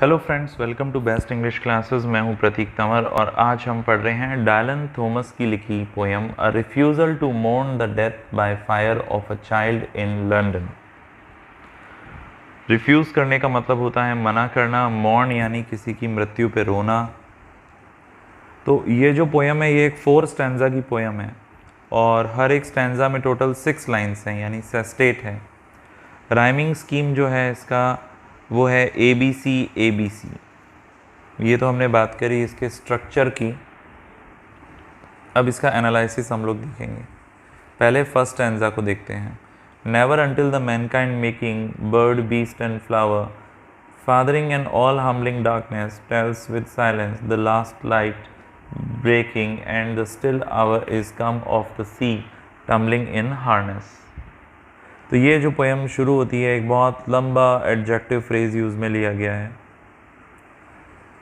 Hello friends, welcome to best English classes. मैं हूं प्रतीक तंवर और आज हम पढ़ रहे हैं डायलन थॉमस की लिखी poem a refusal to mourn the death by fire of a child in London. Refuse करने का मतलब होता है मना करना, मौन यानी किसी की मृत्यु पे रोना। तो ये जो पोएम है ये एक 4 स्टैंजा की पोएम है और हर एक स्टैंजा में टोटल 6 लाइन्स हैं, यानी सेस्टेट है। राइमिंग स्कीम जो है इसका वो है ABC। ये तो हमने बात करी इसके स्ट्रक्चर की। अब इसका एनालिसिस हम लोग देखेंगे। पहले फर्स्ट स्टैंजा को देखते हैं। Never until the mankind making bird beast and flower fathering and all humbling darkness tells with silence the last light breaking and the still hour is come of the sea tumbling in harness. तो ये जो poem शुरू होती है एक बहुत लंबा adjective phrase use में लिया गया है,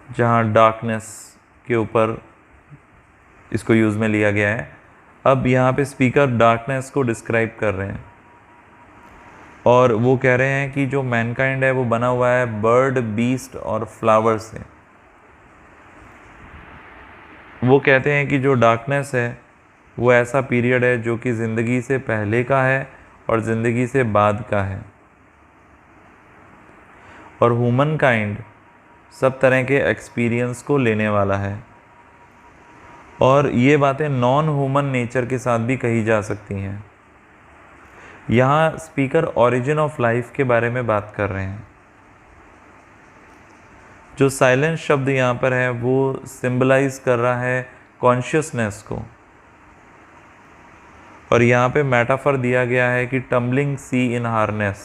जहाँ डार्कनेस के ऊपर इसको यूज़ में लिया गया है। अब यहाँ पे स्पीकर डार्कनेस को डिस्क्राइब कर रहे हैं और वो कह रहे हैं कि जो मैनकाइंड है वो बना हुआ है बर्ड, बीस्ट और फ्लावर से। वो कहते हैं कि जो डार्कनेस है वो ऐसा पीरियड है जो कि ज़िंदगी से पहले का है और ज़िंदगी से बाद का है, और ह्यूमन काइंड सब तरह के एक्सपीरियंस को लेने वाला है। और ये बातें नॉन ह्यूमन नेचर के साथ भी कही जा सकती हैं। यहाँ स्पीकर ओरिजिन ऑफ लाइफ के बारे में बात कर रहे हैं। जो साइलेंस शब्द यहाँ पर है वो सिंबलाइज कर रहा है कॉन्शियसनेस को, और यहाँ पे मेटाफर दिया गया है कि टम्बलिंग सी इन हार्नेस,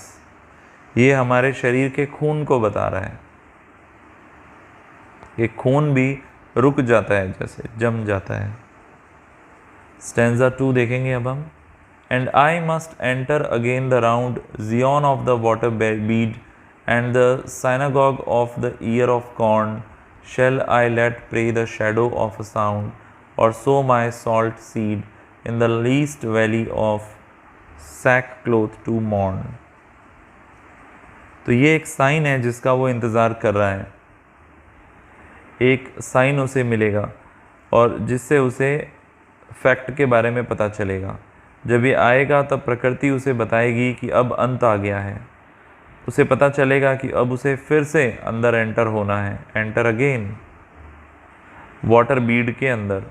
ये हमारे शरीर के खून को बता रहा है। ये खून भी रुक जाता है, जैसे जम जाता है। स्टैंजा 2 देखेंगे अब हम। And I must enter again the round Zion of the water bead and the synagogue of the ear of corn shall I let pray the shadow of a sound or sow my salt seed in the least valley of sackcloth to mourn. तो ये एक sign है जिसका वो इंतज़ार कर रहा है। एक साइन उसे मिलेगा और जिससे उसे फैक्ट के बारे में पता चलेगा। जब ये आएगा तब प्रकृति उसे बताएगी कि अब अंत आ गया है। उसे पता चलेगा कि अब उसे फिर से अंदर एंटर होना है, एंटर अगेन वाटर बीड के अंदर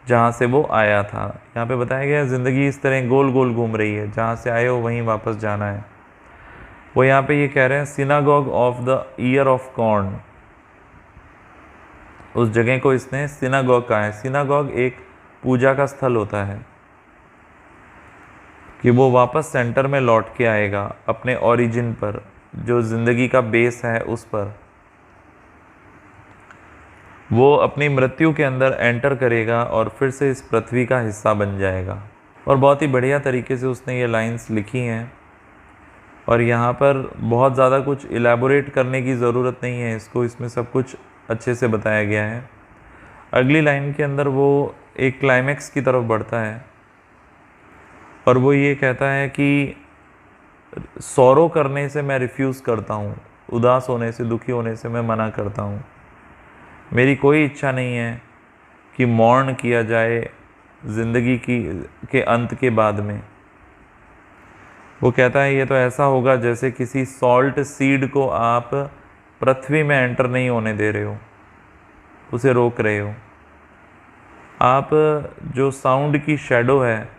जहाँ से वो आया था। यहाँ पे बताया गया ज़िंदगी इस तरह गोल गोल घूम रही है, जहाँ से आए हो वहीं वापस जाना है। वो यहाँ पे ये कह रहे हैं synagogue of the ear of corn, उस जगह को इसने सिनागॉग कहा है। सिनागॉग एक पूजा का स्थल होता है कि वो वापस सेंटर में लौट के आएगा अपने ओरिजिन पर, जो ज़िंदगी का बेस है उस पर। वो अपनी मृत्यु के अंदर एंटर करेगा और फिर से इस पृथ्वी का हिस्सा बन जाएगा। और बहुत ही बढ़िया तरीके से उसने ये लाइंस लिखी हैं और यहाँ पर बहुत ज़्यादा कुछ इलेबोरेट करने की ज़रूरत नहीं है इसको, इसमें सब कुछ अच्छे से बताया गया है। अगली लाइन के अंदर वो एक क्लाइमैक्स की तरफ बढ़ता है और वो ये कहता है कि सौरो करने से मैं रिफ्यूज़ करता हूँ, उदास होने से, दुखी होने से मैं मना करता हूँ। मेरी कोई इच्छा नहीं है कि मौन किया जाए ज़िंदगी के अंत के बाद में। वो कहता है ये तो ऐसा होगा जैसे किसी सॉल्ट सीड को आप पृथ्वी में एंटर नहीं होने दे रहे हो, उसे रोक रहे हो। आप जो साउंड की शैडो है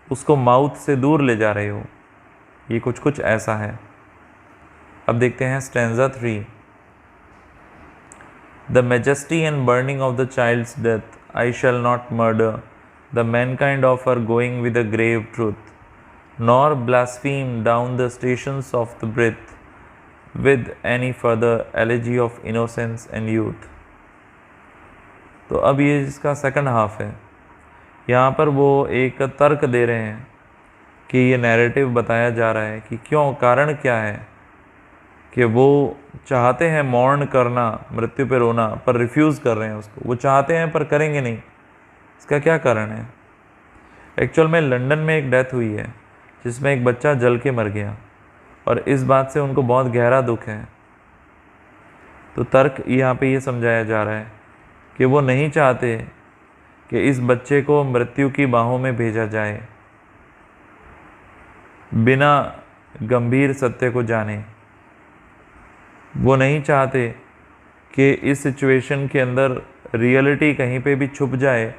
उसको माउथ से दूर ले जा रहे हो। ये कुछ ऐसा है। अब देखते हैं stanza 3। The majesty and burning of the child's death I shall not murder the mankind of her going with a grave truth nor blaspheme down the stations of the breath with any further elegy of innocence and youth। तो अब ये जिसका second half है, यहाँ पर वो एक तर्क दे रहे हैं कि ये नैरेटिव बताया जा रहा है कि क्यों, कारण क्या है कि वो चाहते हैं मौन करना, मृत्यु पे रोना, पर रिफ्यूज़ कर रहे हैं उसको। वो चाहते हैं पर करेंगे नहीं, इसका क्या कारण है? एक्चुअल में लंदन में एक डेथ हुई है जिसमें एक बच्चा जल के मर गया और इस बात से उनको बहुत गहरा दुख है। तो तर्क यहाँ पे ये समझाया जा रहा है कि वो नहीं चाहते कि इस बच्चे को मृत्यु की बाहों में भेजा जाए बिना गंभीर सत्य को जाने। वो नहीं चाहते कि इस सिचुएशन के अंदर रियलिटी कहीं पे भी छुप जाए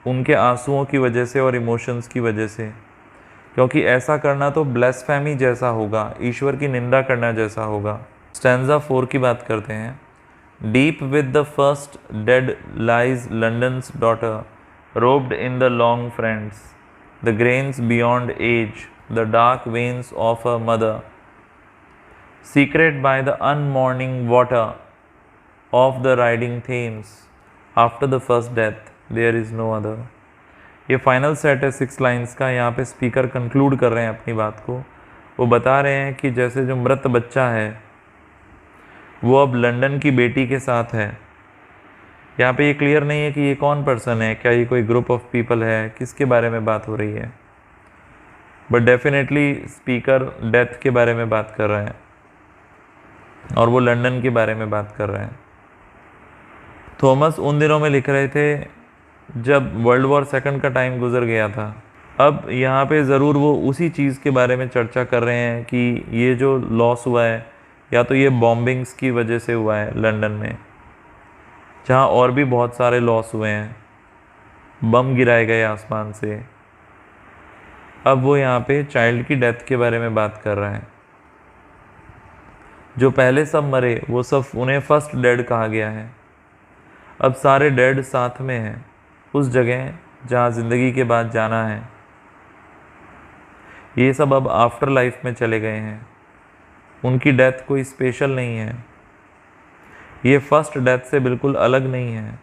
उनके आंसुओं की वजह से और इमोशंस की वजह से, क्योंकि ऐसा करना तो ब्लेस्फेमी जैसा होगा, ईश्वर की निंदा करना जैसा होगा। स्टैंजा 4 की बात करते हैं। Deep with the first dead lies London's daughter, robed in the long friends, the grains beyond age, the dark veins of a mother, secret by the unmourning water of the riding Thames, after the first death there is no other। ये final set है 6 lines का। यहाँ पे speaker conclude कर रहे हैं अपनी बात को। वो बता रहे हैं कि जैसे जो मृत बच्चा है वो अब लंदन की बेटी के साथ है। यहाँ पे ये क्लियर नहीं है कि ये कौन पर्सन है, क्या ये कोई ग्रुप ऑफ पीपल है, किसके बारे में बात हो रही है, बट डेफिनेटली स्पीकर डेथ के बारे में बात कर रहे हैं और वो लंदन के बारे में बात कर रहे हैं। थॉमस उन दिनों में लिख रहे थे जब वर्ल्ड वॉर सेकंड का टाइम गुजर गया था। अब यहाँ पे ज़रूर वो उसी चीज़ के बारे में चर्चा कर रहे हैं कि ये जो लॉस हुआ है या तो ये बॉम्बिंग्स की वजह से हुआ है लंदन में, जहाँ और भी बहुत सारे लॉस हुए हैं, बम गिराए गए आसमान से। अब वो यहाँ पे चाइल्ड की डेथ के बारे में बात कर रहे हैं। जो पहले सब मरे वो सब उन्हें फर्स्ट डेड कहा गया है। अब सारे डेड साथ में हैं उस जगह जहाँ ज़िंदगी के बाद जाना है। ये सब अब आफ्टर लाइफ में चले गए हैं। उनकी डेथ कोई स्पेशल नहीं है, ये फर्स्ट डेथ से बिल्कुल अलग नहीं है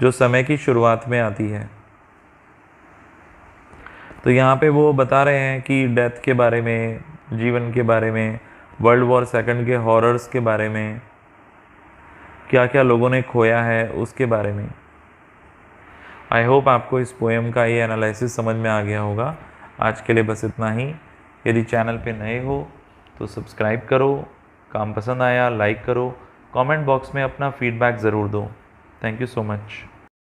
जो समय की शुरुआत में आती है। तो यहाँ पे वो बता रहे हैं कि डेथ के बारे में, जीवन के बारे में, वर्ल्ड वॉर सेकंड के हॉरर्स के बारे में, क्या क्या लोगों ने खोया है उसके बारे में। आई होप आपको इस पोएम का ये एनालिसिस समझ में आ गया होगा। आज के लिए बस इतना ही। यदि चैनल पे नए हो तो सब्सक्राइब करो, काम पसंद आया लाइक करो, कमेंट बॉक्स में अपना फीडबैक ज़रूर दो। Thank you so much.